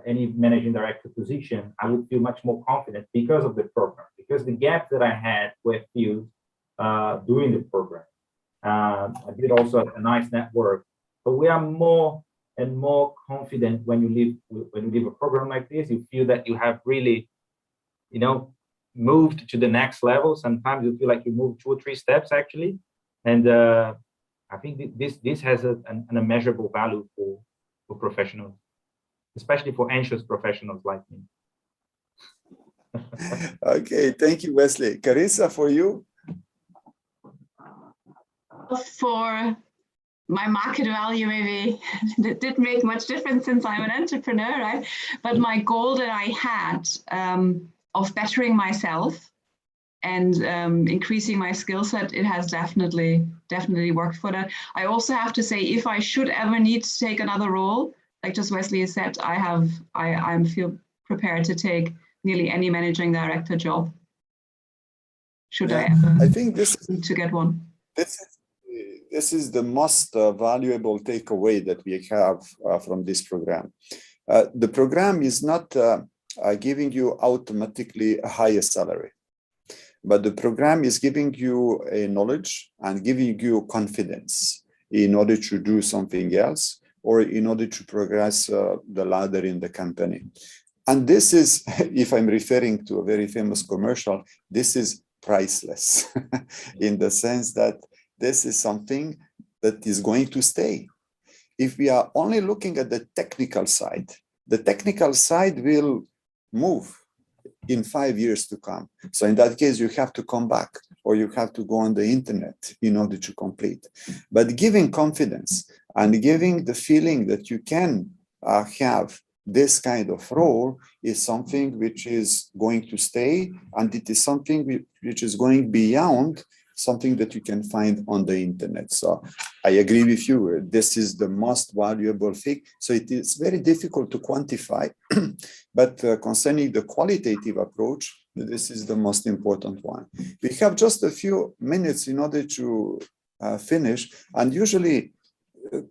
any managing director position. I would feel much more confident because of the program, because the gaps that I had were filled during the program. I did also a nice network, but we are more and more confident when you leave a program like this. You feel that you have really, you know, moved to the next level. Sometimes you feel like you moved 2 or 3 steps actually, and I think this has an immeasurable value for professionals, especially for anxious professionals like me. Okay, thank you, Wesley. Carissa, for you? For my market value, maybe it didn't make much difference since I'm an entrepreneur, right? But my goal that I had of bettering myself and increasing my skill set, it has definitely worked for that. I also have to say, if I should ever need to take another role, like just Wesley has said, I feel prepared to take nearly any managing director job. Should I ever I think this need to get one. This is the most valuable takeaway that we have from this program. The program is not giving you automatically a higher salary, but the program is giving you a knowledge and giving you confidence in order to do something else or in order to progress the ladder in the company. And this is, if I'm referring to a very famous commercial, this is priceless in the sense that this is something that is going to stay. If we are only looking at the technical side will move in 5 years to come. So in that case, you have to come back or you have to go on the internet in order to complete. But giving confidence and giving the feeling that you can have this kind of role is something which is going to stay, and it is something which is going beyond something that you can find on the internet. So I agree with you. This is the most valuable thing. So it is very difficult to quantify, but concerning the qualitative approach, this is the most important one. We have just a few minutes in order to finish, and usually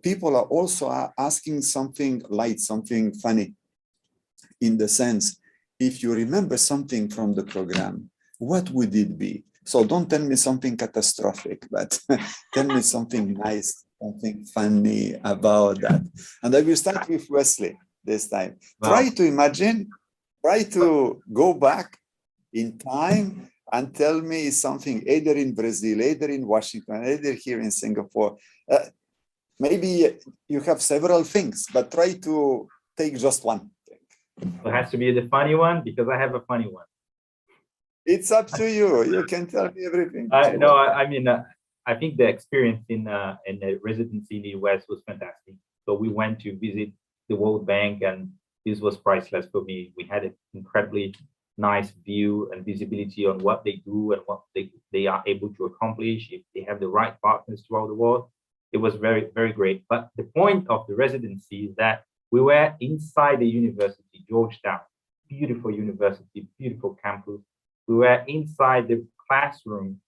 people are also asking something light, something funny, in the sense, if you remember something from the program, what would it be? So don't tell me something catastrophic, but tell me something nice, something funny about that. And I will start with Wesley this time. Wow. Try to imagine, try to go back in time and tell me something either in Brazil, either in Washington, either here in Singapore. Maybe you have several things, but try to take just one thing. It has to be the funny one, because I have a funny one. It's up to you. You can tell me everything. I think the experience in the residency in the US was fantastic. So we went to visit the World Bank, and this was priceless for me. We had an incredibly nice view and visibility on what they do and what they are able to accomplish if they have the right partners throughout the world. It was very, very great. But the point of the residency is that we were inside the university, Georgetown, beautiful university, beautiful campus. We were inside the classroom.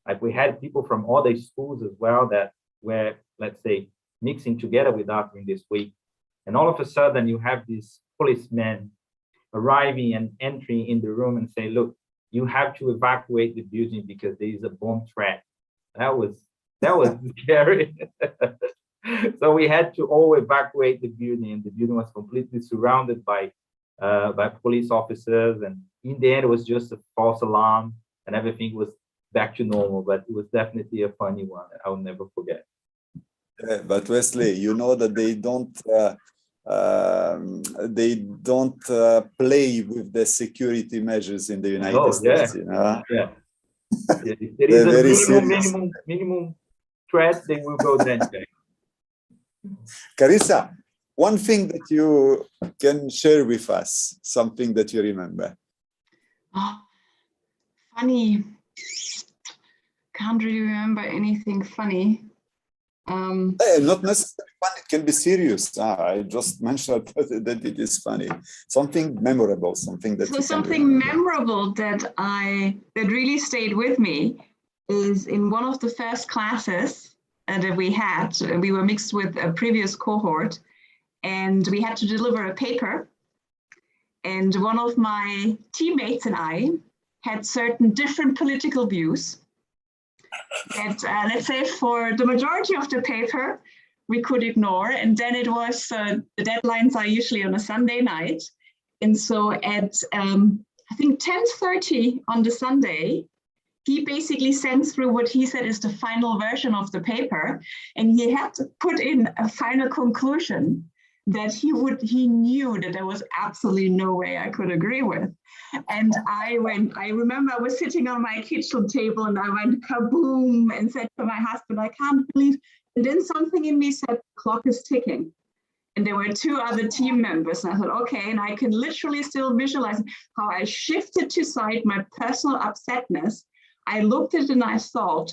Like, we had people from other schools as well that were, let's say, mixing together with us during this week. And all of a sudden you have this policeman arriving and entering in the room and say, look, you have to evacuate the building because there is a bomb threat. That was scary. So we had to all evacuate the building, and the building was completely surrounded by police officers. And in the end, it was just a false alarm and everything was back to normal. But it was definitely a funny one that I'll never forget. But Wesley, you know that they don't play with the security measures in the United States. You know? Yeah. If there is a minimum threat, they will go then. Carissa, one thing that you can share with us, something that you remember. Oh, funny. Can't really remember anything funny. Not necessarily fun, it can be serious. I just mentioned that it is funny. Something memorable, something that So you can something remember. memorable that really stayed with me is in one of the first classes that we had. We were mixed with a previous cohort, and we had to deliver a paper. And one of my teammates and I had certain different political views that, let's say, for the majority of the paper, we could ignore. And then it was, the deadlines are usually on a Sunday night. And so at, I think 10:30 on the Sunday, he basically sent through what he said is the final version of the paper. And he had to put in a final conclusion that he knew that there was absolutely no way I could agree with. And I remember I was sitting on my kitchen table and I went kaboom and said to my husband, I can't believe, and then something in me said, clock is ticking. And there were two other team members. And I thought, okay, and I can literally still visualize how I shifted to side my personal upsetness. I looked at it and I thought,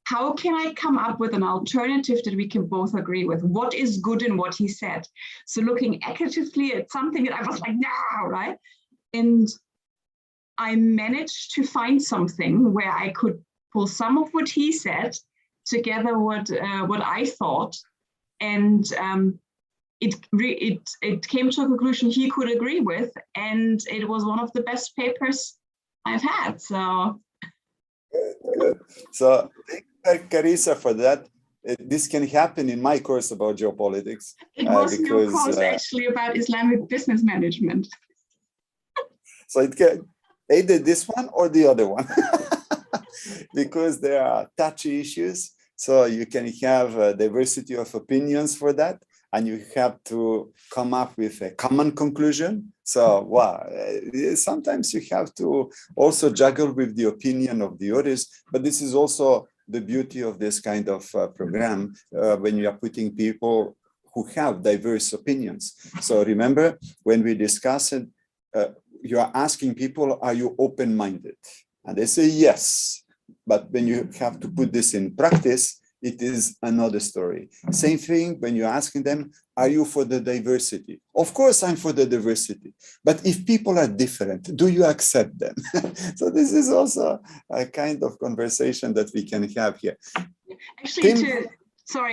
how can I come up with an alternative that we can both agree with? What is good in what he said? So looking actively at something that I was like, no, right? And I managed to find something where I could pull some of what he said together what I thought. And it came to a conclusion he could agree with. And it was one of the best papers I've had, so. Good. So thank you, Carissa, for that. This can happen in my course about geopolitics. It was your course actually about Islamic business management. So it can either this one or the other one, because there are touchy issues. So you can have a diversity of opinions for that, and you have to come up with a common conclusion. So, wow, sometimes you have to also juggle with the opinion of the others, but this is also the beauty of this kind of program when you are putting people who have diverse opinions. So remember, when we discuss it, you are asking people, are you open-minded? And they say yes, but when you have to put this in practice, it is another story. Same thing when you're asking them, are you for the diversity? Of course, I'm for the diversity. But if people are different, do you accept them? So this is also a kind of conversation that we can have here. Actually,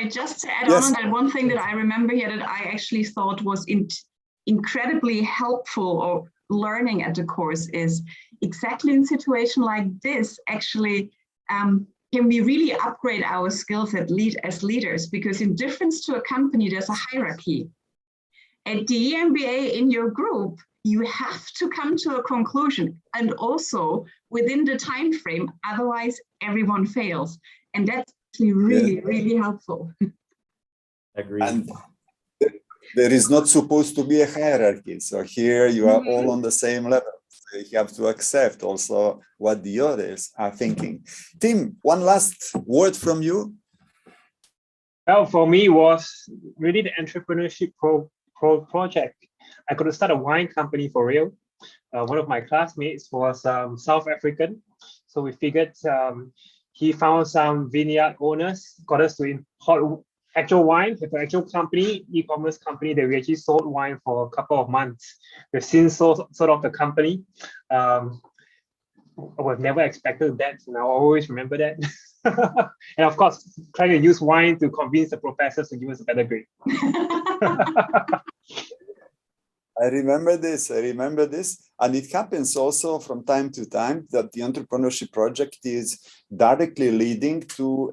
just to add on that, one thing that I remember here that I actually thought was incredibly helpful or learning at the course is exactly in a situation like this, actually, can we really upgrade our skills as leaders? Because in difference to a company, there's a hierarchy. At the EMBA in your group, you have to come to a conclusion, and also within the time frame, otherwise everyone fails. And that's actually really, really helpful. Agreed. And there is not supposed to be a hierarchy. So here you are all on the same level. You have to accept also what the others are thinking. Tim, one last word from you. Well, for me, was really the entrepreneurship project. I could start a wine company for real. One of my classmates was South African. So we figured he found some vineyard owners, got us to import actual wine, with an actual company, e-commerce company that we actually sold wine for a couple of months. We've since sold off the company. We've never expected that, and I'll always remember that. And of course, trying to use wine to convince the professors to give us a better grade. I remember this, and it happens also from time to time that the entrepreneurship project is directly leading to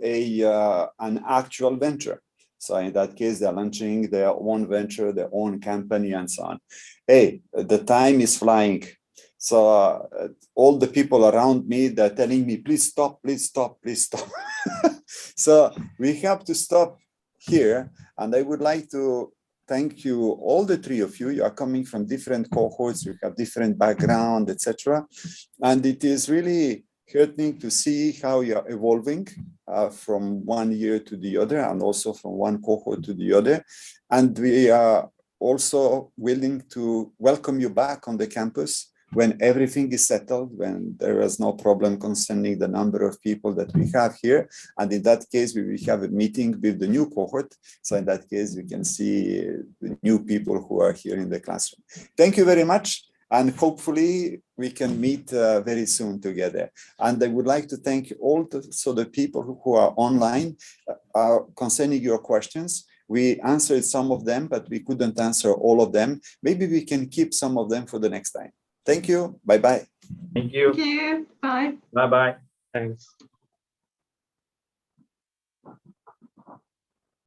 an actual venture. So in that case, they're launching their own venture, their own company, and so on. Hey, the time is flying. So all the people around me, they're telling me, please stop, please stop, please stop. So we have to stop here. And I would like to thank you, all the three of you. You are coming from different cohorts, you have different background, etc. And it is really heartening to see how you are evolving from one year to the other, and also from one cohort to the other. And we are also willing to welcome you back on the campus when everything is settled, when there is no problem concerning the number of people that we have here. And in that case, we will have a meeting with the new cohort. So in that case, you can see the new people who are here in the classroom. Thank you very much. And hopefully we can meet very soon together. And I would like to thank all the people who are online concerning your questions. We answered some of them, but we couldn't answer all of them. Maybe we can keep some of them for the next time. Thank you. Bye-bye. Thank you. Thank you. Bye. Bye-bye. Thanks.